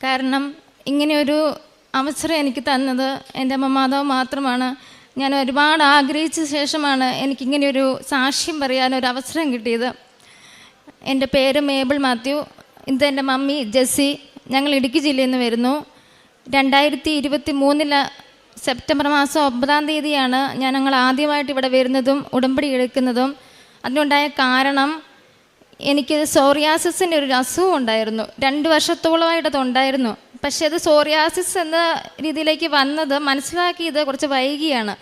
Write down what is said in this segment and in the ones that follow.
കാരണം ഇങ്ങനെയൊരു അവസരം എനിക്ക് തന്നത് എൻ്റെ അമ്മ മാതാവ് മാത്രമാണ്. ഞാൻ ഒരുപാട് ആഗ്രഹിച്ച ശേഷമാണ് എനിക്കിങ്ങനെയൊരു സാക്ഷ്യം പറയാനൊരു അവസരം കിട്ടിയത്. എൻ്റെ പേര് മേബിൾ മാത്യു. ഇത് എൻ്റെ മമ്മി ജെസ്സി. ഞങ്ങൾ ഇടുക്കി ജില്ലയിൽ നിന്ന് വരുന്നു. 2023 സെപ്റ്റംബർ മാസം 9 തീയതിയാണ് ഞങ്ങൾ ആദ്യമായിട്ട് ഇവിടെ വരുന്നതും ഉടമ്പടി എടുക്കുന്നതും. അതിനുണ്ടായ കാരണം, എനിക്ക് സോറിയാസിസിൻ്റെ ഒരു അസുഖം ഉണ്ടായിരുന്നു. 2 വർഷത്തോളമായിട്ടത് ഉണ്ടായിരുന്നു. പക്ഷേ അത് സോറിയാസിസ് എന്ന രീതിയിലേക്ക് വന്നത് മനസ്സിലാക്കിയത് കുറച്ച് വൈകിയാണ്.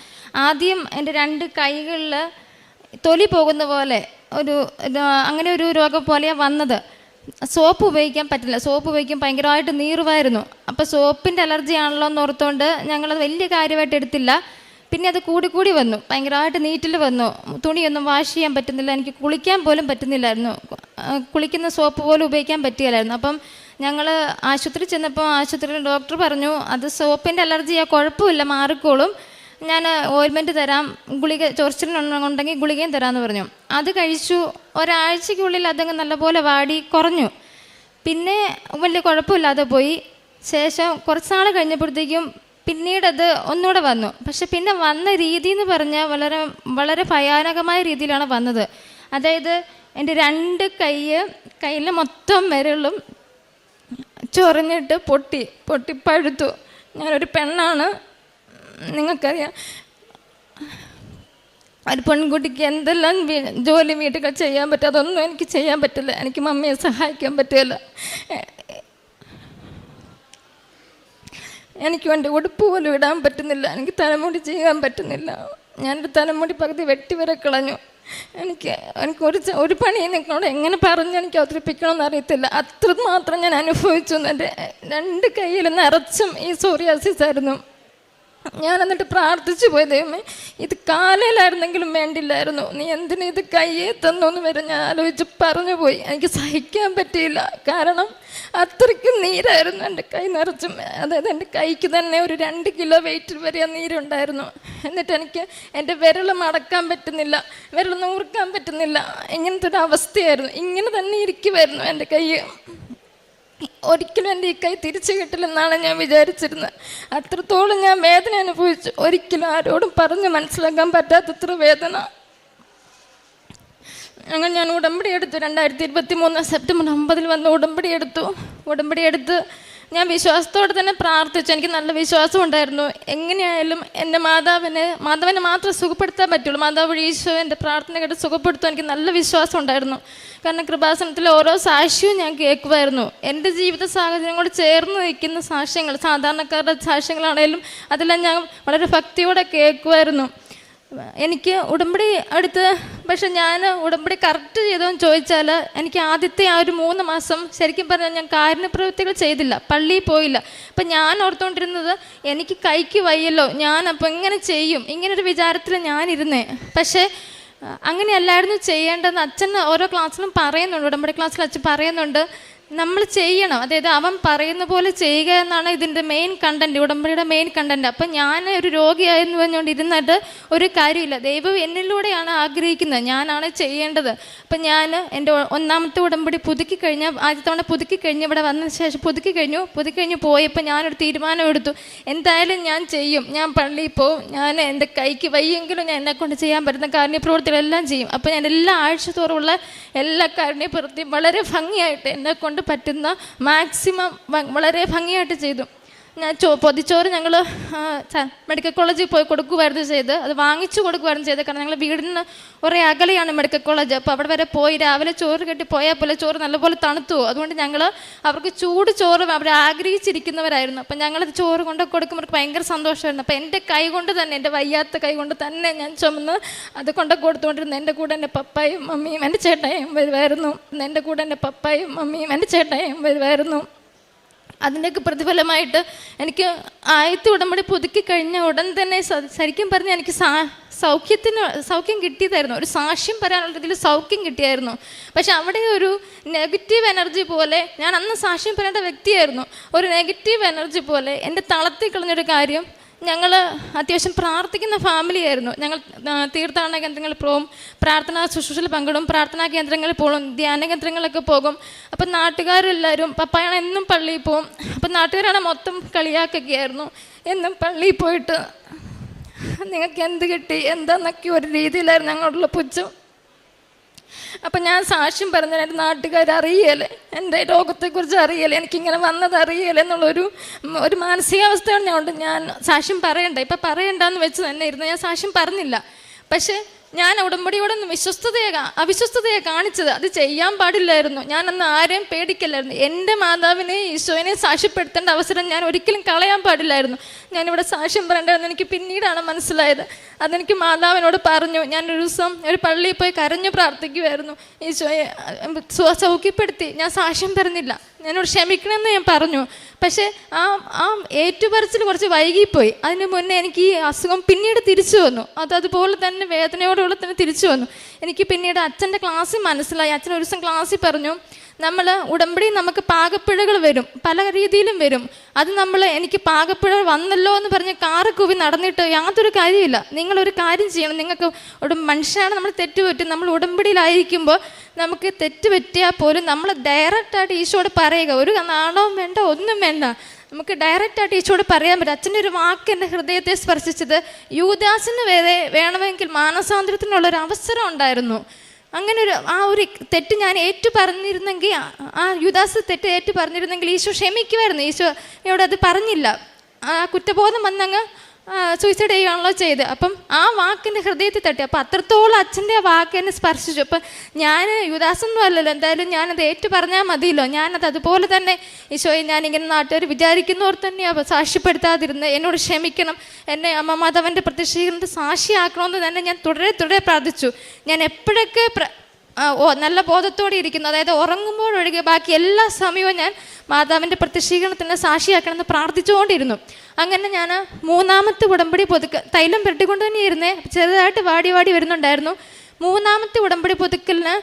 ആദ്യം എൻ്റെ 2 കൈകളിൽ തൊലി പോകുന്ന പോലെ അങ്ങനെ ഒരു രോഗം പോലെയാണ് വന്നത്. സോപ്പ് ഉപയോഗിക്കാൻ പറ്റില്ല. സോപ്പ് ഉപയോഗിക്കാൻ ഭയങ്കരമായിട്ട് നീറുമായിരുന്നു. അപ്പോൾ സോപ്പിൻ്റെ അലർജി ആണല്ലോ എന്ന് ഓർത്തുകൊണ്ട് ഞങ്ങളത് വലിയ കാര്യമായിട്ട് എടുത്തില്ല. പിന്നെ അത് കൂടി വന്നു. ഭയങ്കരമായിട്ട് നീറ്റിൽ വന്നു. തുണിയൊന്നും വാഷ് ചെയ്യാൻ പറ്റുന്നില്ല. എനിക്ക് കുളിക്കാൻ പോലും പറ്റുന്നില്ലായിരുന്നു. കുളിക്കുന്ന സോപ്പ് പോലും ഉപയോഗിക്കാൻ പറ്റുകയില്ലായിരുന്നു. അപ്പം ഞങ്ങൾ ആശുപത്രി ചെന്നപ്പോൾ ആശുപത്രിയിൽ ഡോക്ടർ പറഞ്ഞു, അത് സോപ്പിൻ്റെ അലർജിയാണ്, കുഴപ്പമില്ല, മാറിക്കോളും, ഞാൻ ഓയിൽമെൻറ്റ് തരാം, ഗുളിക ചൊറിച്ചിലുണ്ടെങ്കിൽ ഗുളികയും തരാമെന്ന് പറഞ്ഞു. അത് കഴിച്ചു. ഒരാഴ്ചയ്ക്കുള്ളിൽ അതങ്ങ് നല്ലപോലെ വാടി കുറഞ്ഞു. പിന്നെ വലിയ കുഴപ്പമില്ലാതെ പോയി. ശേഷം കുറച്ച് നാൾ കഴിഞ്ഞപ്പോഴത്തേക്കും പിന്നീടത് ഒന്നുകൂടെ വന്നു. പക്ഷെ പിന്നെ വന്ന രീതി എന്ന് പറഞ്ഞാൽ വളരെ ഭയാനകമായ രീതിയിലാണ് വന്നത്. അതായത് എൻ്റെ 2 കയ്യിൽ മൊത്തം വിരലും ചൊറിഞ്ഞിട്ട് പൊട്ടി പഴുത്തു. ഞാനൊരു പെണ്ണാണ്, നിങ്ങൾക്കറിയാം. ഒരു പെൺകുട്ടിക്ക് എന്തെല്ലാം ജോലി വീട്ടിൽ ചെയ്യാൻ പറ്റും, അതൊന്നും എനിക്ക് ചെയ്യാൻ പറ്റില്ല. എനിക്ക് മമ്മിയെ സഹായിക്കാൻ പറ്റില്ല. എനിക്ക് എൻ്റെ ഉടുപ്പ് പോലും ഇടാൻ പറ്റുന്നില്ല. എനിക്ക് തലമുടി ചെയ്യാൻ പറ്റുന്നില്ല. ഞാനൊരു തലമുടി പകുതി വെട്ടി വരെ കളഞ്ഞു. എനിക്ക് ഒരു പണി നിങ്ങളോട് എങ്ങനെ പറഞ്ഞ് എനിക്ക് അവതരിപ്പിക്കണമെന്ന് അറിയത്തില്ല. അത്രമാത്രം ഞാൻ അനുഭവിച്ചു. എൻ്റെ 2 കൈയിൽ നിറച്ചും ഈ സോറിയാസിസ് ആയിരുന്നു. ഞാൻ എന്നിട്ട് പ്രാർത്ഥിച്ചു പോയി, ദൈവമേ, ഇത് കാലയിലായിരുന്നെങ്കിലും വേണ്ടില്ലായിരുന്നു, നീ എന്തിനു ഇത് കയ്യെ തന്നോന്ന് വരെ ഞാൻ ആലോചിച്ച് പറഞ്ഞു പോയി. എനിക്ക് സഹിക്കാൻ പറ്റിയില്ല. കാരണം അത്രയ്ക്കും നീരായിരുന്നു എൻ്റെ കൈ നിറച്ചും. അതായത് എൻ്റെ കൈക്ക് തന്നെ ഒരു 2 കിലോ വെയിറ്റിൽ വരെ നീരുണ്ടായിരുന്നു. എന്നിട്ട് എനിക്ക് എൻ്റെ വിരൽ മടക്കാൻ പറ്റുന്നില്ല, വിരൽ നൂർക്കാൻ പറ്റുന്നില്ല. ഇങ്ങനത്തെ ഒരു അവസ്ഥയായിരുന്നു. ഇങ്ങനെ തന്നെ ഇരിക്കുമായിരുന്നു എൻ്റെ കൈ. ഒരിക്കലും എൻ്റെ ഈ കൈ തിരിച്ചു കിട്ടില്ലെന്നാണ് ഞാൻ വിചാരിച്ചിരുന്നത്. അത്രത്തോളം ഞാൻ വേദന അനുഭവിച്ചു. ഒരിക്കലും ആരോടും പറഞ്ഞ് മനസ്സിലാക്കാൻ പറ്റാത്തത്ര വേദന. അങ്ങനെ ഞാൻ ഉടമ്പടി എടുത്തു. 2023 സെപ്റ്റംബർ 9 വന്ന് ഉടമ്പടി എടുത്ത് ഞാൻ വിശ്വാസത്തോടെ തന്നെ പ്രാർത്ഥിച്ചു. എനിക്ക് നല്ല വിശ്വാസം ഉണ്ടായിരുന്നു. എങ്ങനെയായാലും എൻ്റെ മാതാവിനെ മാത്രം സുഖപ്പെടുത്താൻ പറ്റുള്ളൂ. മാതാവ് വഴി ഈശോ എൻ്റെ പ്രാർത്ഥന കേട്ട് സുഖപ്പെടുത്തും. എനിക്ക് നല്ല വിശ്വാസം ഉണ്ടായിരുന്നു. കാരണം കൃപാസനത്തിലെ ഓരോ സാക്ഷ്യവും ഞാൻ കേൾക്കുമായിരുന്നു. എൻ്റെ ജീവിത സാഹചര്യങ്ങളോട് ചേർന്ന് നിൽക്കുന്ന സാക്ഷ്യങ്ങൾ, സാധാരണക്കാരുടെ സാക്ഷ്യങ്ങളാണേലും അതെല്ലാം ഞാൻ വളരെ ഭക്തിയോടെ കേൾക്കുമായിരുന്നു. എനിക്ക് ഉടമ്പടി എടുത്ത്, പക്ഷെ ഞാൻ ഉടമ്പടി കറക്റ്റ് ചെയ്തോന്ന് ചോദിച്ചാൽ എനിക്ക് ആദ്യത്തെ ആ ഒരു 3 മാസം ശരിക്കും പറഞ്ഞാൽ ഞാൻ കാരുണ്യപ്രവൃത്തികൾ ചെയ്തില്ല, പള്ളിയിൽ പോയില്ല. അപ്പം ഞാൻ ഓർത്തുകൊണ്ടിരുന്നത് എനിക്ക് കൈക്ക് വയ്യല്ലോ, ഞാൻ അപ്പം എങ്ങനെ ചെയ്യും, ഇങ്ങനൊരു വിചാരത്തിൽ ഞാനിരുന്നേ. പക്ഷേ അങ്ങനെയല്ലായിരുന്നു ചെയ്യേണ്ടതെന്ന് അച്ഛൻ ഓരോ ക്ലാസ്സിലും പറയുന്നുണ്ട്. ഉടമ്പടി ക്ലാസ്സിൽ അച്ഛൻ പറയുന്നുണ്ട്, നമ്മൾ ചെയ്യണം. അതായത് അവൻ പറയുന്ന പോലെ ചെയ്യുക എന്നാണ് ഇതിൻ്റെ മെയിൻ കണ്ടൻറ്റ്, ഉടമ്പടിയുടെ മെയിൻ കണ്ടൻറ്റ്. അപ്പം ഞാൻ ഒരു രോഗിയായെന്ന് പറഞ്ഞുകൊണ്ട് ഇരുന്നിട്ട് ഒരു കാര്യമില്ല. ദൈവം എന്നിലൂടെയാണ് ആഗ്രഹിക്കുന്നത്, ഞാനാണ് ചെയ്യേണ്ടത്. അപ്പം ഞാൻ എൻ്റെ 1ാമത്തെ ഉടമ്പടി പുതുക്കി ആദ്യത്തെ തവണ പുതുക്കി കഴിഞ്ഞ് ഇവിടെ വന്നതിന് ശേഷം പുതുക്കി കഴിഞ്ഞ് പോയപ്പോൾ ഞാനൊരു തീരുമാനം എടുത്തു, എന്തായാലും ഞാൻ ചെയ്യും, ഞാൻ പള്ളിയിൽ പോവും, ഞാൻ എൻ്റെ കൈക്ക് വയ്യെങ്കിലും ഞാൻ എന്നെക്കൊണ്ട് ചെയ്യാൻ പറ്റുന്ന കാരുണ്യപ്രവൃത്തികളെല്ലാം ചെയ്യും. അപ്പോൾ ഞാൻ എല്ലാ ആഴ്ചത്തോറുമുള്ള എല്ലാ കാരുണ്യപ്രവൃത്തിയും വളരെ ഭംഗിയായിട്ട് എന്നെക്കൊണ്ട് പറ്റുന്ന മാക്സിമം വളരെ ഭംഗിയായിട്ട് ചെയ്തു. ഞാൻ പൊതിച്ചോറ് ഞങ്ങൾ മെഡിക്കൽ കോളേജിൽ പോയി കൊടുക്കുമായിരുന്നു ചെയ്ത്, അത് വാങ്ങിച്ചു കൊടുക്കുമായിരുന്നു ചെയ്ത്. കാരണം ഞങ്ങൾ വീടിന് കുറേ അകലെയാണ് മെഡിക്കൽ കോളേജ്. അപ്പോൾ അവിടെ വരെ പോയി രാവിലെ ചോറ് കെട്ടി പോയാൽ പോലെ ചോറ് നല്ലപോലെ തണുത്തു. അതുകൊണ്ട് ഞങ്ങൾ അവർക്ക് ചൂട് ചോറ് അവർ ആഗ്രഹിച്ചിരിക്കുന്നവരായിരുന്നു. അപ്പം ഞങ്ങളത് ചോറ് കൊണ്ട് കൊടുക്കുമ്പോൾ അവർക്ക് ഭയങ്കര സന്തോഷമായിരുന്നു. അപ്പോൾ എൻ്റെ കൈ കൊണ്ട് തന്നെ, എൻ്റെ വയ്യാത്ത കൈ കൊണ്ട് തന്നെ ഞാൻ ചുമന്ന് അത് കൊണ്ട് കൊടുത്തുകൊണ്ടിരുന്നു. എൻ്റെ കൂടെ എൻ്റെ പപ്പായും മമ്മിയും എൻ്റെ ചേട്ടായും വരുമായിരുന്നു. അതിൻ്റെയൊക്കെ പ്രതിഫലമായിട്ട് എനിക്ക് ആദ്യത്തെ ഉടമ്പടി പുതുക്കി കഴിഞ്ഞ ഉടൻ തന്നെ ശരിക്കും പറഞ്ഞാൽ എനിക്ക് സൗഖ്യം കിട്ടിയതായിരുന്നു. ഒരു സാക്ഷ്യം പറയാനുള്ള രീതിയിൽ സൗഖ്യം കിട്ടിയായിരുന്നു. പക്ഷെ അവിടെ ഒരു നെഗറ്റീവ് എനർജി പോലെ, ഞാൻ അന്ന് സാക്ഷ്യം പറയേണ്ട വ്യക്തിയായിരുന്നു, ഒരു നെഗറ്റീവ് എനർജി പോലെ എൻ്റെ തളർത്തി കളഞ്ഞൊരു കാര്യം ഞങ്ങൾ അത്യാവശ്യം പ്രാർത്ഥിക്കുന്ന ഫാമിലിയായിരുന്നു. ഞങ്ങൾ തീർത്ഥാടന കേന്ദ്രങ്ങളിൽ പോകും, പ്രാർത്ഥനാ ശുശ്രൂഷയിൽ പങ്കിടും, പ്രാർത്ഥനാ കേന്ദ്രങ്ങളിൽ പോകും, ധ്യാന കേന്ദ്രങ്ങളിലൊക്കെ പോകും. അപ്പം നാട്ടുകാരെല്ലാവരും, പപ്പായാണ് എന്നും പള്ളിയിൽ പോകും. അപ്പം നാട്ടുകാരാണ് മൊത്തം കളിയാക്കുകയായിരുന്നു. എന്നും പള്ളിയിൽ പോയിട്ട് നിങ്ങൾക്ക് എന്ത് കിട്ടി എന്താന്നൊക്കെ ഒരു രീതിയിലായിരുന്നു ഞങ്ങളോടുള്ള പുച്ഛം. അപ്പം ഞാൻ സാക്ഷ്യം പറഞ്ഞ എൻ്റെ നാട്ടുകാരറിയല്ലേ, എൻ്റെ രോഗത്തെക്കുറിച്ച് അറിയല്ലേ, എനിക്കിങ്ങനെ വന്നത് അറിയല്ലേ എന്നുള്ളൊരു മാനസികാവസ്ഥയാണ് ഞാൻ സാക്ഷ്യം പറയണ്ട. ഇപ്പം പറയണ്ടെന്ന് വെച്ച് തന്നെ ഇരുന്നു. ഞാൻ സാക്ഷ്യം പറഞ്ഞില്ല. പക്ഷേ ഞാൻ ഉടമ്പടിയോടെ അവിശ്വസ്തതയെ കാണിച്ചത്. അത് ചെയ്യാൻ പാടില്ലായിരുന്നു. ഞാനന്ന് ആരെയും പേടിക്കില്ലായിരുന്നു. എൻ്റെ മാതാവിനെ ഈശോനെ സാക്ഷ്യപ്പെടുത്തേണ്ട അവസരം ഞാൻ ഒരിക്കലും കളയാൻ പാടില്ലായിരുന്നു. ഞാനിവിടെ സാക്ഷ്യം പറയേണ്ടതെന്ന് എനിക്ക് പിന്നീടാണ് മനസ്സിലായത്. അതെനിക്ക് മാതാവിനോട് പറഞ്ഞു. ഞാനൊരു ദിവസം ഒരു പള്ളിയിൽ പോയി കരഞ്ഞു പ്രാർത്ഥിക്കുമായിരുന്നു. ഈശോയെ സൗഖ്യപ്പെടുത്തി. ഞാൻ സാക്ഷ്യം പറഞ്ഞില്ല. ഞാനോട് ക്ഷമിക്കണമെന്ന് ഞാൻ പറഞ്ഞു. പക്ഷേ ആ ഏറ്റുപറച്ചിൽ കുറച്ച് വൈകിപ്പോയി. അതിന് മുന്നേ എനിക്ക് ഈ അസുഖം പിന്നീട് തിരിച്ചു വന്നു. അതുപോലെ തന്നെ വേദനയോടുകൂടെ തന്നെ തിരിച്ചു വന്നു. എനിക്ക് പിന്നീട് അച്ഛൻ്റെ ക്ലാസ്സിൽ മനസ്സിലായി. അച്ഛൻ ഒരു ദിവസം ക്ലാസ്സിൽ പറഞ്ഞു, നമ്മൾ ഉടമ്പടി നമുക്ക് പാകപ്പിഴകൾ വരും, പല രീതിയിലും വരും. അത് എനിക്ക് പാകപ്പിഴ വന്നല്ലോ എന്ന് പറഞ്ഞ് കാറ് കൂവി നടന്നിട്ട് യാതൊരു കാര്യമില്ല. നിങ്ങളൊരു കാര്യം ചെയ്യണം. നിങ്ങൾക്ക് ഒരു മനുഷ്യനാണ്, നമ്മൾ തെറ്റുപറ്റും. നമ്മൾ ഉടമ്പടിയിലായിരിക്കുമ്പോൾ നമുക്ക് തെറ്റ് പറ്റിയാൽ പോലും നമ്മൾ ഡയറക്റ്റായിട്ട് ഈശോയോട് പറയുക. ഒരു നാണവും വേണ്ട, ഒന്നും വേണ്ട. നമുക്ക് ഡയറക്റ്റായിട്ട് ഈശോയോട് പറയാൻ പറ്റും. അച്ഛൻ്റെ ഒരു വാക്ക് എൻ്റെ ഹൃദയത്തെ സ്പർശിച്ചത്. യൂദാസിന് വരെ വേണമെങ്കിൽ മാനസാന്തരത്തിനുള്ളൊരു അവസരം ഉണ്ടായിരുന്നു. അങ്ങനെ ഒരു തെറ്റ് ഞാൻ പറഞ്ഞിരുന്നെങ്കിൽ, ആ യുദാസ് തെറ്റ് പറഞ്ഞിരുന്നെങ്കിൽ ഈശോ ക്ഷമിക്കുമായിരുന്നു. ഈശോയോട് അത് പറഞ്ഞില്ല. ആ കുറ്റബോധം വന്നങ്ങ് സൂയിസൈഡ് ചെയ്യുകയാണല്ലോ ചെയ്ത്. അപ്പം ആ വാക്കിൻ്റെ ഹൃദയത്തിൽ തട്ടി. അപ്പം അത്രത്തോളം അച്ഛൻ്റെ ആ വാക്ക് എന്നെ സ്പർശിച്ചു. അപ്പം ഞാൻ യുദാസൊന്നും അല്ലല്ലോ, എന്തായാലും ഞാനത് പറഞ്ഞാൽ മതിയല്ലോ. ഞാനത് അതുപോലെ തന്നെ ഈശോയെ, ഞാനിങ്ങനെ നാട്ടുകാർ വിചാരിക്കുന്നവർ തന്നെയാണ് സാക്ഷ്യപ്പെടുത്താതിരുന്നത്. എന്നോട് ക്ഷമിക്കണം, എന്നെ അമ്മ മാധവൻ്റെ പ്രത്യക്ഷീകരണത്തെ സാക്ഷിയാക്കണമെന്ന് തന്നെ ഞാൻ തുടരെ പ്രാർത്ഥിച്ചു. ഞാൻ എപ്പോഴൊക്കെ നല്ല ബോധത്തോടെ ഇരിക്കുന്നു, അതായത് ഉറങ്ങുമ്പോഴൊഴികെ ബാക്കി എല്ലാ സമയവും ഞാൻ മാതാവിൻ്റെ പ്രത്യക്ഷീകരണത്തിന് സാക്ഷിയാക്കണമെന്ന് പ്രാർത്ഥിച്ചുകൊണ്ടിരുന്നു. അങ്ങനെ ഞാൻ മൂന്നാമത്തെ ഉടമ്പടി തൈലം പെരട്ടിക്കൊണ്ട് തന്നെ ഇരുന്നേ, ചെറുതായിട്ട് വാടി വരുന്നുണ്ടായിരുന്നു. മൂന്നാമത്തെ ഉടമ്പടി പുതുക്കലിന്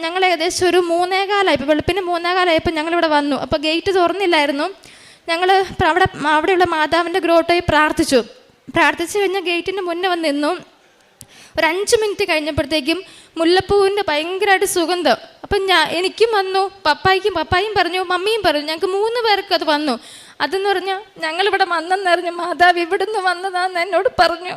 ഞങ്ങൾ ഏകദേശം ഒരു 3:15 ഇപ്പോൾ വെളുപ്പിന് 3:15 ഞങ്ങളിവിടെ വന്നു. അപ്പോൾ ഗേറ്റ് തുറന്നില്ലായിരുന്നു. ഞങ്ങൾ അവിടെയുള്ള മാതാവിൻ്റെ ഗ്രോട്ടോയിൽ പ്രാർത്ഥിച്ചു കഴിഞ്ഞ് ഗേറ്റിൻ്റെ മുന്നേ വന്ന് നിന്നു. ഒരു 5 മിനിറ്റ് കഴിഞ്ഞപ്പോഴത്തേക്കും മുല്ലപ്പൂവിൻ്റെ ഭയങ്കരമായിട്ട് സുഗന്ധം. അപ്പം എനിക്കും വന്നു, പപ്പായും പറഞ്ഞു, മമ്മിയും പറഞ്ഞു. ഞങ്ങൾക്ക് 3 പേർക്ക് അത് വന്നു. അതെന്ന് പറഞ്ഞാൽ ഞങ്ങളിവിടെ വന്നെന്നറിഞ്ഞു മാതാവ് ഇവിടുന്ന് വന്നതാന്ന് എന്നോട് പറഞ്ഞു.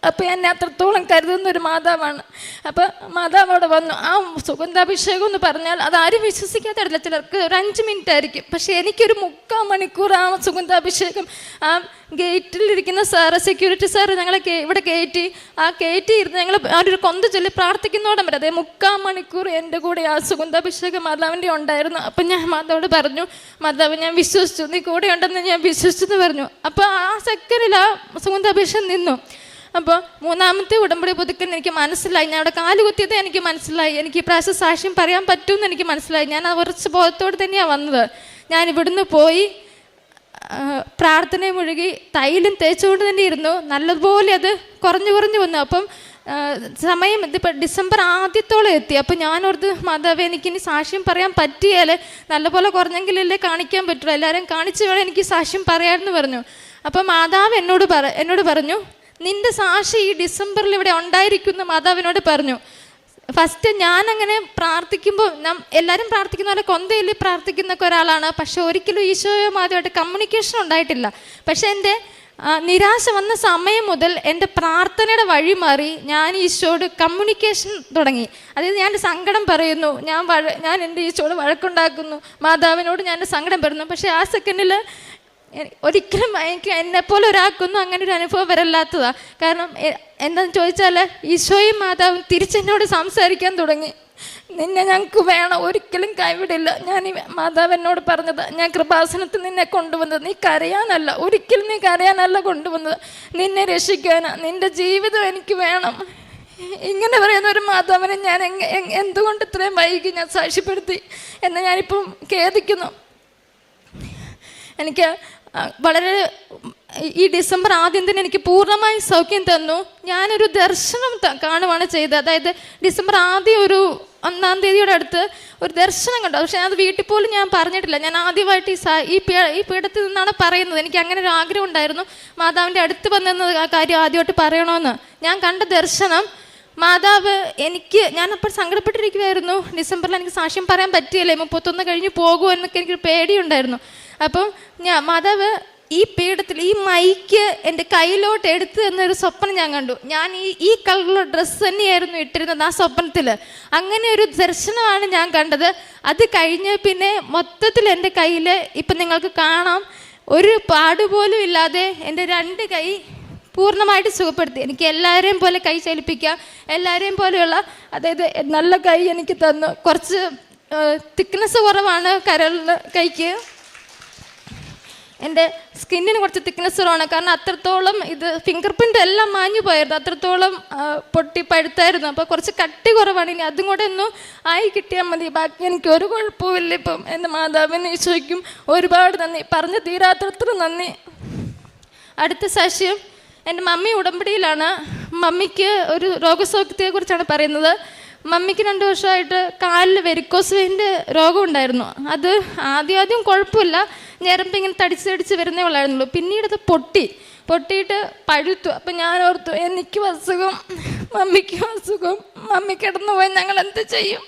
അപ്പോൾ എന്നെ അത്രത്തോളം കരുതുന്നൊരു മാതാവാണ്. അപ്പോൾ മാതാവ് അവിടെ വന്നു. ആ സുഗന്ധാഭിഷേകം എന്ന് പറഞ്ഞാൽ അതാരും വിശ്വസിക്കാത്തടല്ല. ചിലർക്ക് ഒരു 5 മിനിറ്റ് ആയിരിക്കും. പക്ഷേ എനിക്കൊരു 3/4 മണിക്കൂർ ആ സുഗന്ധാഭിഷേകം, ആ ഗേറ്റിലിരിക്കുന്ന സെക്യൂരിറ്റി സാറ് ഞങ്ങളെ ഇവിടെ കയറ്റിയിരുന്ന് ഞങ്ങൾ ഒരു കൊന്ത ചൊല്ലി പ്രാർത്ഥിക്കുന്നോടം വരെ, അതായത് 3/4 മണിക്കൂർ എൻ്റെ കൂടെ ആ സുഗന്ധാഭിഷേകം മാതാവിൻ്റെ ഉണ്ടായിരുന്നു. അപ്പം ഞാൻ മാതാവോട് പറഞ്ഞു, മാതാവ് ഞാൻ വിശ്വസിച്ചു, നീ കൂടെ ഉണ്ടെന്ന് ഞാൻ വിശ്വസിച്ചെന്ന് പറഞ്ഞു. അപ്പോൾ ആ സെക്കൻഡിൽ ആ സുഗന്ധാഭിഷേകം നിന്നു. അപ്പോൾ മൂന്നാമത്തെ ഉടമ്പടി പുതുക്കൽ എനിക്ക് മനസ്സിലായി. ഞാൻ അവിടെ കാലുകുത്തിയത് എനിക്ക് മനസ്സിലായി. എനിക്ക് ഈ പ്രാവശ്യം സാക്ഷ്യം പറയാൻ പറ്റുമെന്ന് എനിക്ക് മനസ്സിലായി. ഞാൻ കുറച്ച് ബോധത്തോടെ തന്നെയാണ് വന്നത്. ഞാൻ ഇവിടുന്ന് പോയി പ്രാർത്ഥനയെ മുഴുകി തൈലും തേച്ചുകൊണ്ട് തന്നെ ഇരുന്നു. നല്ലതുപോലെ അത് കുറഞ്ഞു വന്നു. അപ്പം സമയം ഇതിപ്പോൾ ഡിസംബർ ആദ്യത്തോളം എത്തി. അപ്പോൾ ഞാനോർത്ത്, മാതാവ് എനിക്കിനി സാക്ഷ്യം പറയാൻ പറ്റിയാലേ, നല്ലപോലെ കുറഞ്ഞെങ്കിലല്ലേ കാണിക്കാൻ പറ്റുള്ളൂ, എല്ലാവരും കാണിച്ചു വേണം എനിക്ക് സാക്ഷ്യം പറയാമെന്ന് പറഞ്ഞു. അപ്പോൾ മാതാവ് എന്നോട് പറഞ്ഞു, നിന്റെ സാക്ഷി ഈ ഡിസംബറിൽ ഇവിടെ ഉണ്ടായിരിക്കുന്ന മാതാവിനോട് പറഞ്ഞു. ഫസ്റ്റ് ഞാനങ്ങനെ പ്രാർത്ഥിക്കുമ്പോൾ എല്ലാവരും പ്രാർത്ഥിക്കുന്ന പോലെ കൊന്തയിൽ പ്രാർത്ഥിക്കുന്നൊക്കെ ഒരാളാണ്. പക്ഷെ ഒരിക്കലും ഈശോയോ മാതാവായിട്ട് കമ്മ്യൂണിക്കേഷൻ ഉണ്ടായിട്ടില്ല. പക്ഷെ എൻ്റെ നിരാശ വന്ന സമയം മുതൽ എൻ്റെ പ്രാർത്ഥനയുടെ വഴി മാറി ഞാൻ ഈശോയോട് കമ്മ്യൂണിക്കേഷൻ തുടങ്ങി. അതായത് ഞാൻ സങ്കടം പറയുന്നു, ഞാൻ എൻ്റെ ഈശോയോട് വഴക്കുണ്ടാക്കുന്നു, മാതാവിനോട് ഞാൻ എൻ്റെ സങ്കടം പറയുന്നു. പക്ഷേ ആ സെക്കൻഡിൽ ഒരിക്കലും എനിക്ക് എന്നെപ്പോലെ ഒരാൾക്കൊന്നും അങ്ങനെ ഒരു അനുഭവം വരല്ലാത്തതാണ്. കാരണം എന്താണെന്ന് ചോദിച്ചാൽ ഈശോയും മാതാവും തിരിച്ചെന്നോട് സംസാരിക്കാൻ തുടങ്ങി. നിന്നെ ഞങ്ങൾക്ക് വേണം, ഒരിക്കലും കൈവിടില്ല. ഞാൻ ഈ മാതാവ് എന്നോട് പറഞ്ഞത്, ഞാൻ കൃപാസനത്തിൽ നിന്നെ കൊണ്ടുവന്നത് നീ കരയാനല്ല, ഒരിക്കലും നീ കരയാനല്ല കൊണ്ടുവന്നത്, നിന്നെ രക്ഷിക്കാനാണ്, നിൻ്റെ ജീവിതം എനിക്ക് വേണം. ഇങ്ങനെ പറയുന്ന ഒരു മാതാവിനെ ഞാൻ എന്തുകൊണ്ട് ഇത്രയും വൈകി ഞാൻ സാക്ഷ്യപ്പെടുത്തി എന്ന് ഞാനിപ്പം ഖേദിക്കുന്നു. എനിക്ക് വളരെ ഈ ഡിസംബർ ആദ്യം തന്നെ എനിക്ക് പൂർണ്ണമായി സൗഖ്യം തന്നു. ഞാനൊരു ദർശനം കാണുവാണ് ചെയ്തത്. അതായത് ഡിസംബർ ആദ്യം ഒരു 1-ാം തീയതിയുടെ അടുത്ത് ഒരു ദർശനം കണ്ടു. പക്ഷെ അത് വീട്ടിൽ പോലും ഞാൻ പറഞ്ഞിട്ടില്ല. ഞാൻ ആദ്യമായിട്ട് ഈ പീഠത്തിൽ നിന്നാണ് പറയുന്നത്. എനിക്ക് അങ്ങനെ ഒരു ആഗ്രഹം ഉണ്ടായിരുന്നു, മാതാവിൻ്റെ അടുത്ത് വന്നിരുന്ന ആ കാര്യം ആദ്യമായിട്ട് പറയണമെന്ന്. ഞാൻ കണ്ട ദർശനം, മാതാവ് ഞാനപ്പോൾ സങ്കടപ്പെട്ടിരിക്കുമായിരുന്നു. ഡിസംബറിൽ എനിക്ക് സാക്ഷ്യം പറയാൻ പറ്റിയില്ലേ, 31 കഴിഞ്ഞ് പോകുമോ എന്നൊക്കെ എനിക്കൊരു പേടിയുണ്ടായിരുന്നു. അപ്പം മാതാവ് ഈ പീഠത്തിൽ ഈ മൈക്ക് എൻ്റെ കയ്യിലോട്ട് എടുത്ത് എന്നൊരു സ്വപ്നം ഞാൻ കണ്ടു. ഞാൻ ഈ കളറുള്ള ഡ്രസ്സ് തന്നെയായിരുന്നു ഇട്ടിരുന്നത് ആ സ്വപ്നത്തിൽ. അങ്ങനെ ഒരു ദർശനമാണ് ഞാൻ കണ്ടത്. അത് കഴിഞ്ഞ് പിന്നെ മൊത്തത്തിൽ എൻ്റെ കയ്യിൽ ഇപ്പം നിങ്ങൾക്ക് കാണാം, ഒരു പാടുപോലും ഇല്ലാതെ എൻ്റെ 2 കൈ പൂർണ്ണമായിട്ട് സുഖപ്പെടുത്തി. എനിക്ക് എല്ലാവരെയും പോലെ കൈ ചലിപ്പിക്കാം, എല്ലാവരെയും പോലെയുള്ള, അതായത് നല്ല കൈ എനിക്ക് തന്നു. കുറച്ച് തിക്നെസ് കുറവാണ് കൈക്ക്, എൻ്റെ സ്കിന്നിന് കുറച്ച് തിക്നെസ് കുറവാണ്. കാരണം അത്രത്തോളം ഇത് ഫിംഗർ പ്രിൻ്റ് എല്ലാം മാഞ്ഞു പോയിരുന്നു, അത്രത്തോളം പൊട്ടി പഴുത്തായിരുന്നു. അപ്പോൾ കുറച്ച് കട്ടി കുറവാണ്. ഇനി അതും കൂടെ ഒന്നും ആയി കിട്ടിയാൽ മതി, ബാക്കി എനിക്ക് ഒരു കുഴപ്പമില്ല. ഇപ്പം എൻ്റെ മാതാവിന് ഈശോയ്ക്കും ഒരുപാട് നന്ദി, പറഞ്ഞു തീരാത്തത്ര നന്ദി. അടുത്ത സാക്ഷ്യം, എൻ്റെ മമ്മി ഉടമ്പടിയിലാണ്. മമ്മിക്ക് ഒരു രോഗസൗഖ്യത്തെക്കുറിച്ചാണ് പറയുന്നത്. മമ്മിക്ക് 2 വർഷമായിട്ട് കാലിൽ വെരിക്കോസ് വെയിൻ്റെ രോഗം ഉണ്ടായിരുന്നു. അത് ആദ്യം കുഴപ്പമില്ല, ഞരമ്പ് ഇങ്ങനെ തടിച്ച് വരുന്നേ ഉള്ളായിരുന്നുള്ളൂ. പിന്നീട് അത് പൊട്ടിയിട്ട് പഴുത്തു. അപ്പം ഞാൻ ഓർത്തു, എനിക്കും അസുഖം, മമ്മിക്കും അസുഖം, മമ്മി കിടന്നു പോയി ഞങ്ങൾ എന്ത് ചെയ്യും?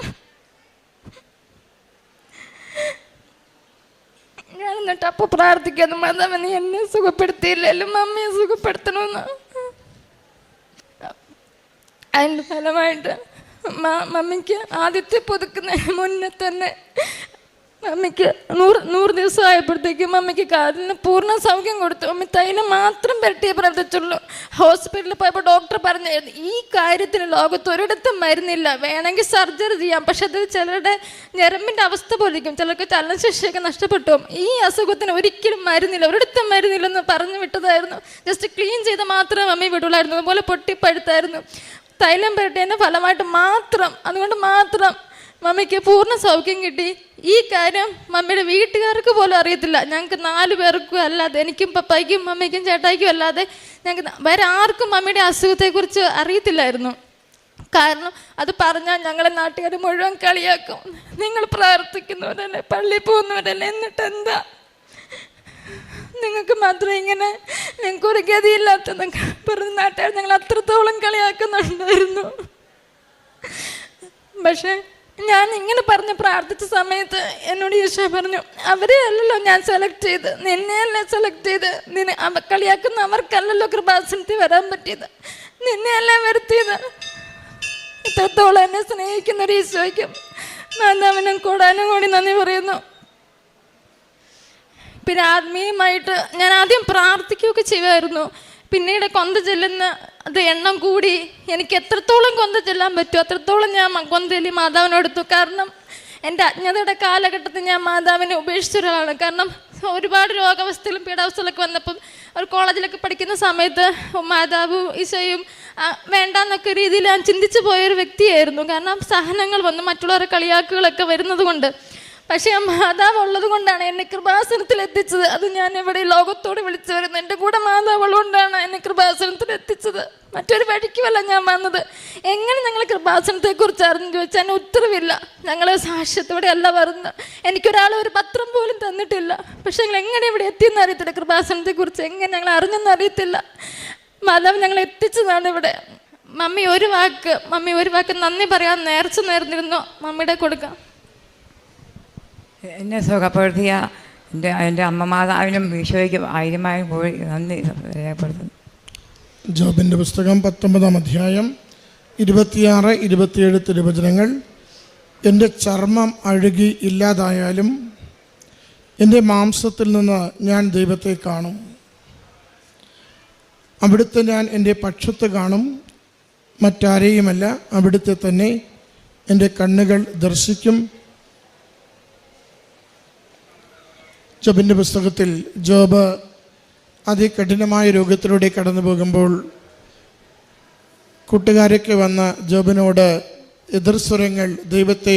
ഞാൻ എന്നിട്ട് അപ്പോൾ പ്രാർത്ഥിക്കുന്നു, മാതാവ് നീ എന്നെ സുഖപ്പെടുത്തിയില്ലല്ലോ, മമ്മിയെ സുഖപ്പെടുത്തണമെന്ന്. അതിൻ്റെ ഫലമായിട്ട് മമ്മിക്ക് ആദ്യത്തെ പുതുക്കുന്നതിന് മുന്നേ തന്നെ മമ്മിക്ക് 100 ദിവസം ആയപ്പോഴത്തേക്കും മമ്മിക്ക് കാലിന് പൂർണ്ണ സൗഖ്യം കൊടുത്തു. മമ്മി തൈലം മാത്രം പുരട്ടിയേ പ്രവർത്തിച്ചുള്ളൂ. ഹോസ്പിറ്റലിൽ പോയപ്പോൾ ഡോക്ടർ പറഞ്ഞായിരുന്നു, ഈ കാര്യത്തിന് ലോകത്ത് ഒരിടത്തും മരുന്നില്ല, വേണമെങ്കിൽ സർജറി ചെയ്യാം, പക്ഷെ അത് ചിലരുടെ ഞരമ്പിൻ്റെ അവസ്ഥ പോലിരിക്കും, ചിലർക്ക് ചലനശേഷിയൊക്കെ നഷ്ടപ്പെട്ടു. ഈ അസുഖത്തിന് ഒരിക്കലും മരുന്നില്ല, ഒരിടത്തും മരുന്നില്ലെന്ന് പറഞ്ഞു വിട്ടതായിരുന്നു. ജസ്റ്റ് ക്ലീൻ ചെയ്ത് മാത്രമേ മമ്മി വിടുള്ളായിരുന്നു. അതുപോലെ പൊട്ടിപ്പഴുത്തായിരുന്നു. തൈലം പുരട്ടിയതിൻ്റെ ഫലമായിട്ട് അതുകൊണ്ട് മാത്രം മമ്മിക്ക് പൂർണ്ണ സൗഖ്യം കിട്ടി. ഈ കാര്യം മമ്മിയുടെ വീട്ടുകാർക്ക് പോലും അറിയത്തില്ല. ഞങ്ങൾക്ക് 4 പേർക്കും അല്ലാതെ, എനിക്കും പപ്പായ്ക്കും മമ്മിക്കും ചേട്ടായിക്കും അല്ലാതെ ഞങ്ങൾക്ക് വേറെ ആർക്കും മമ്മിയുടെ അസുഖത്തെക്കുറിച്ച് അറിയത്തില്ലായിരുന്നു. കാരണം അത് പറഞ്ഞാൽ ഞങ്ങളെ നാട്ടുകാർ മുഴുവൻ കളിയാക്കും, നിങ്ങൾ പ്രാർത്ഥിക്കുന്നവരല്ലേ, പള്ളിയിൽ പോകുന്നവരല്ലേ, എന്നിട്ട് എന്താ നിങ്ങൾക്ക് മാത്രം ഇങ്ങനെ, ഞങ്ങൾക്കൊരു ഗതിയില്ലാത്തതൊക്കെ പറഞ്ഞ് നാട്ടുകാർ ഞങ്ങൾ അത്രത്തോളം കളിയാക്കുന്നുണ്ടായിരുന്നു. പക്ഷേ ഞാൻ ഇങ്ങനെ പറഞ്ഞ് പ്രാർത്ഥിച്ച സമയത്ത് എന്നോട് ഈശോ പറഞ്ഞു, അവരെ അല്ലല്ലോ ഞാൻ സെലക്ട് ചെയ്ത്, നിന്നെയല്ലേ സെലക്ട് ചെയ്ത്, കളിയാക്കുന്ന അവർക്കല്ലല്ലോ കൃപാസനത്തിൽ വരാൻ പറ്റിയത്, നിന്നെയല്ലേ വരുത്തിയത്. ഇത്രത്തോളം എന്നെ സ്നേഹിക്കുന്ന ഒരു ഈശോയ്ക്കും മാതാവിനും കൂടാനും കൂടി നന്ദി പറയുന്നു. പിന്നെ ആത്മീയമായിട്ട് ഞാൻ ആദ്യം പ്രാർത്ഥിക്കുകയൊക്കെ ചെയ്യുമായിരുന്നു. പിന്നീട് കൊന്ത ചെല്ലുന്ന അത് എണ്ണം കൂടി. എനിക്ക് എത്രത്തോളം കൊന്ത ചെല്ലാൻ പറ്റുമോ അത്രത്തോളം ഞാൻ കൊന്തലി മാതാവിനെടുത്തു. കാരണം എൻ്റെ അജ്ഞതയുടെ കാലഘട്ടത്തിൽ ഞാൻ മാതാവിനെ ഉപേക്ഷിച്ച ഒരാളാണ്. കാരണം ഒരുപാട് രോഗാവസ്ഥയിലും പീഡാവസ്ഥയിലൊക്കെ വന്നപ്പം ഒരു കോളേജിലൊക്കെ പഠിക്കുന്ന സമയത്ത് മാതാവും ഈശോയും വേണ്ടാന്നൊക്കെ രീതിയിൽ ഞാൻ ചിന്തിച്ചു പോയൊരു വ്യക്തിയായിരുന്നു. കാരണം സഹനങ്ങൾ വന്നു, മറ്റുള്ളവരുടെ കളിയാക്കുകളൊക്കെ വരുന്നത് കൊണ്ട്. പക്ഷേ ആ മാതാവ് ഉള്ളത് കൊണ്ടാണ് എന്നെ കൃപാസനത്തിൽ എത്തിച്ചത്. അത് ഞാൻ ഇവിടെ ലോകത്തോട് വിളിച്ചു വരുന്നു, എൻ്റെ കൂടെ മാതാവ് ഉള്ളതുകൊണ്ടാണ് എന്നെ കൃപാസനത്തിൽ എത്തിച്ചത്. മറ്റൊരു വഴിക്കുമല്ല ഞാൻ വന്നത്. എങ്ങനെ ഞങ്ങൾ കൃപാസനത്തെക്കുറിച്ച് അറിഞ്ഞു ചോദിച്ചാൽ അതിന് ഉത്തരവില്ല. ഞങ്ങൾ സാക്ഷ്യത്തോടെ അല്ല വരുന്നത്. എനിക്കൊരാൾ ഒരു പത്രം പോലും തന്നിട്ടില്ല. പക്ഷെ ഞങ്ങൾ എങ്ങനെ ഇവിടെ എത്തിയെന്ന് അറിയത്തില്ല. കൃപാസനത്തെക്കുറിച്ച് എങ്ങനെ ഞങ്ങൾ അറിഞ്ഞെന്ന് അറിയത്തില്ല. മാതാവ് ഞങ്ങൾ എത്തിച്ചതാണ് ഇവിടെ. മമ്മി ഒരു വാക്ക് നന്ദി പറയാൻ നേർന്നിരുന്നു. മമ്മിയുടെ കൊടുക്കാം. എന്നെ സുഖപ്പെടുത്തിയ എൻ്റെ അമ്മ മാതാവിനും ഈശോയ്ക്കും 1000 കോടി നന്ദി രേഖപ്പെടുത്തുന്നു. ജോബിൻ്റെ പുസ്തകം 19-ാം അധ്യായം 26, 27 തിരുവചനങ്ങൾ. എൻ്റെ ചർമ്മം അഴുകി ഇല്ലാതായാലും എൻ്റെ മാംസത്തിൽ നിന്ന് ഞാൻ ദൈവത്തെ കാണും. അവിടുത്തെ ഞാൻ എൻ്റെ പക്ഷത്ത് കാണും, മറ്റാരെയുമല്ല, അവിടുത്തെ തന്നെ എൻ്റെ കണ്ണുകൾ ദർശിക്കും. ജോബിൻ്റെ പുസ്തകത്തിൽ ജോബ് അതികഠിനമായ രോഗത്തിലൂടെ കടന്നു പോകുമ്പോൾ കൂട്ടുകാരൊക്കെ വന്ന് ജോബിനോട് എതിർസ്വരങ്ങൾ ദൈവത്തെ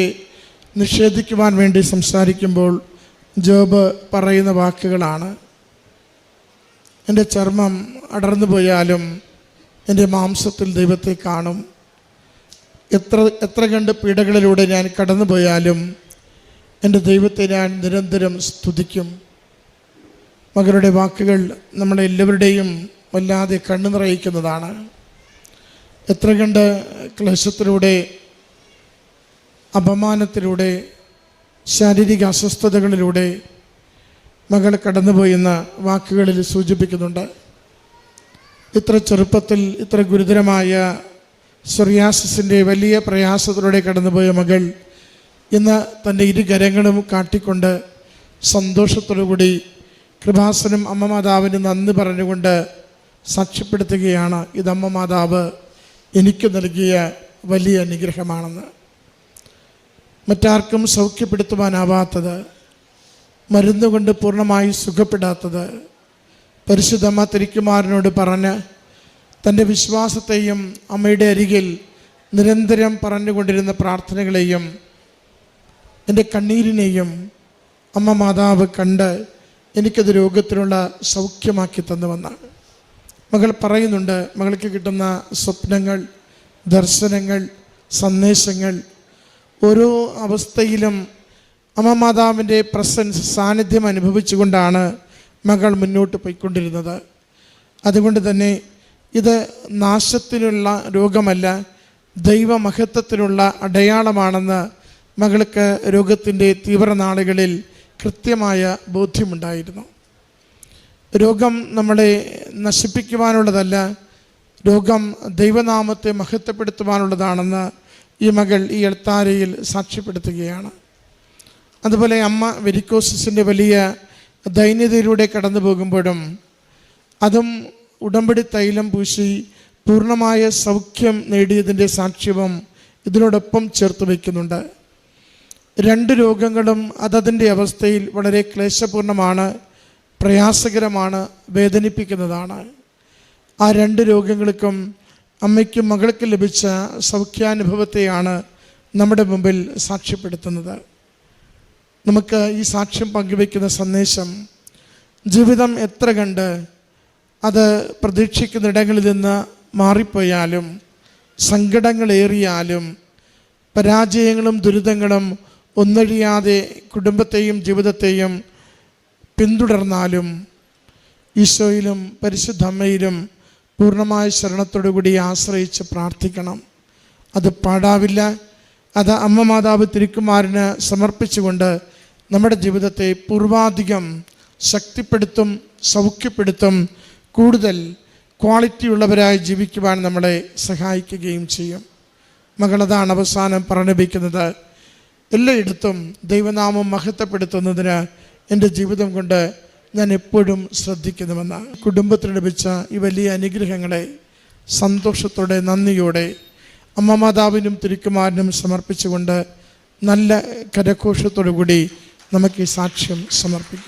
നിഷേധിക്കുവാൻ വേണ്ടി സംസാരിക്കുമ്പോൾ ജോബ് പറയുന്ന വാക്കുകളാണ്, എൻ്റെ ചർമ്മം അടർന്നു പോയാലും എൻ്റെ മാംസത്തിൽ ദൈവത്തെ കാണും. എത്ര കണ്ട് പീഡകളിലൂടെ ഞാൻ കടന്നുപോയാലും എൻ്റെ ദൈവത്തെ ഞാൻ നിരന്തരം സ്തുതിക്കും. മകളുടെ വാക്കുകൾ നമ്മളെല്ലാവരുടെയും വല്ലാതെ കണ്ണു നിറയിക്കുന്നതാണ്. എത്ര കണ്ട് ക്ലേശത്തിലൂടെ, അപമാനത്തിലൂടെ, ശാരീരിക അസ്വസ്ഥതകളിലൂടെ മകൾ കടന്നുപോയെന്ന വാക്കുകളിൽ സൂചിപ്പിക്കുന്നുണ്ട്. ഇത്ര ചെറുപ്പത്തിൽ ഇത്ര ഗുരുതരമായ സോറിയാസിസിൻ്റെ വലിയ പ്രയാസത്തിലൂടെ കടന്നുപോയ മകൾ ഇന്ന് തൻ്റെ ഇരുകരങ്ങളും കാട്ടിക്കൊണ്ട് സന്തോഷത്തോടുകൂടി കൃപാസനം അമ്മ മാതാവിന് നന്ദി പറഞ്ഞുകൊണ്ട് സാക്ഷ്യപ്പെടുത്തുകയാണ്, ഇതമ്മ മാതാവ് എനിക്ക് നൽകിയ വലിയ അനുഗ്രഹമാണെന്ന്. മറ്റാർക്കും സൗഖ്യപ്പെടുത്തുവാനാവാത്തത്, മരുന്നുകൊണ്ട് പൂർണ്ണമായി സുഖപ്പെടാത്തത്, പരിശുദ്ധമ്മ തിരുക്കുമാരനോട് പറഞ്ഞ് തൻ്റെ വിശ്വാസത്തെയും അമ്മയുടെ അരികിൽ നിരന്തരം പറഞ്ഞുകൊണ്ടിരുന്ന പ്രാർത്ഥനകളെയും എൻ്റെ കണ്ണീരിനെയും അമ്മ മാതാവ് കണ്ട് എനിക്കത് രോഗത്തിനുള്ള സൗഖ്യമാക്കി തന്നുവെന്നാണ്. മകൾ പറയുന്നുണ്ട്, മകൾക്ക് കിട്ടുന്ന സ്വപ്നങ്ങൾ, ദർശനങ്ങൾ, സന്ദേശങ്ങൾ, ഓരോ അവസ്ഥയിലും അമ്മ മാതാവിൻ്റെ പ്രസൻസ്, സാന്നിധ്യം അനുഭവിച്ചുകൊണ്ടാണ് മകൾ മുന്നോട്ട് പോയിക്കൊണ്ടിരുന്നത്. അതുകൊണ്ട് തന്നെ ഇത് നാശത്തിനുള്ള രോഗമല്ല, ദൈവമഹത്വത്തിനുള്ള അടയാളമാണെന്ന് മകൾക്ക് രോഗത്തിൻ്റെ തീവ്രനാളുകളിൽ കൃത്യമായ ബോധ്യമുണ്ടായിരുന്നു. രോഗം നമ്മളെ നശിപ്പിക്കുവാനുള്ളതല്ല, രോഗം ദൈവനാമത്തെ മഹത്വപ്പെടുത്തുവാനുള്ളതാണെന്ന് ഈ മകൾ ഈ എൽത്താരയിൽ സാക്ഷ്യപ്പെടുത്തുകയാണ്. അതുപോലെ അമ്മ വെരിക്കോസിൻ്റെ വലിയ ദൈന്യതയിലൂടെ കടന്നു പോകുമ്പോഴും അതും ഉടമ്പടി തൈലം പൂശി പൂർണ്ണമായ സൗഖ്യം നേടിയതിൻ്റെ സാക്ഷ്യവും ഇതിനോടൊപ്പം ചേർത്ത് വയ്ക്കുന്നുണ്ട്. രണ്ട് രോഗങ്ങളും അതതിൻ്റെ അവസ്ഥയിൽ വളരെ ക്ലേശപൂർണ്ണമാണ്, പ്രയാസകരമാണ്, വേദനിപ്പിക്കുന്നതാണ്. ആ രണ്ട് രോഗങ്ങൾക്കും അമ്മയ്ക്കും മകൾക്കും ലഭിച്ച സൗഖ്യാനുഭവത്തെയാണ് നമ്മുടെ മുമ്പിൽ സാക്ഷ്യപ്പെടുത്തുന്നത്. നമുക്ക് ഈ സാക്ഷ്യം പങ്കുവയ്ക്കുന്ന സന്ദേശം, ജീവിതം എത്ര കണ്ട് അത് പ്രതീക്ഷിക്കുന്നിടങ്ങളിൽ നിന്ന് മാറിപ്പോയാലും, സങ്കടങ്ങളേറിയാലും, പരാജയങ്ങളും ദുരിതങ്ങളും ഒന്നൊഴിയാതെ കുടുംബത്തെയും ജീവിതത്തെയും പിന്തുടർന്നാലും ഈശോയിലും പരിശുദ്ധ അമ്മയിലും പൂർണ്ണമായ ശരണത്തോടുകൂടി ആശ്രയിച്ച് പ്രാർത്ഥിക്കണം. അത് പാടാവില്ല. അത് അമ്മ മാതാവ് തിരുക്കുമാരന് സമർപ്പിച്ചുകൊണ്ട് നമ്മുടെ ജീവിതത്തെ പൂർവാധികം ശക്തിപ്പെടുത്തും, സൗഖ്യപ്പെടുത്തും, കൂടുതൽ ക്വാളിറ്റിയുള്ളവരായി ജീവിക്കുവാൻ നമ്മളെ സഹായിക്കുകയും ചെയ്യും. മകളതാണ് അവസാനം പറഞ്ഞിരിക്കുന്നത്, എല്ലായിടത്തും ദൈവനാമം മഹത്വപ്പെടുത്തുന്നതിന് എൻ്റെ ജീവിതം കൊണ്ട് ഞാൻ എപ്പോഴും ശ്രദ്ധിക്കുന്നുവെന്ന്. കുടുംബത്തിന് ലഭിച്ച ഈ വലിയ അനുഗ്രഹങ്ങളെ സന്തോഷത്തോടെ, നന്ദിയോടെ അമ്മ മാതാവിനും തിരുക്കുമാരനും സമർപ്പിച്ചുകൊണ്ട് നല്ല കരഘോഷത്തോടു കൂടി നമുക്ക് ഈ സാക്ഷ്യം സമർപ്പിക്കാം.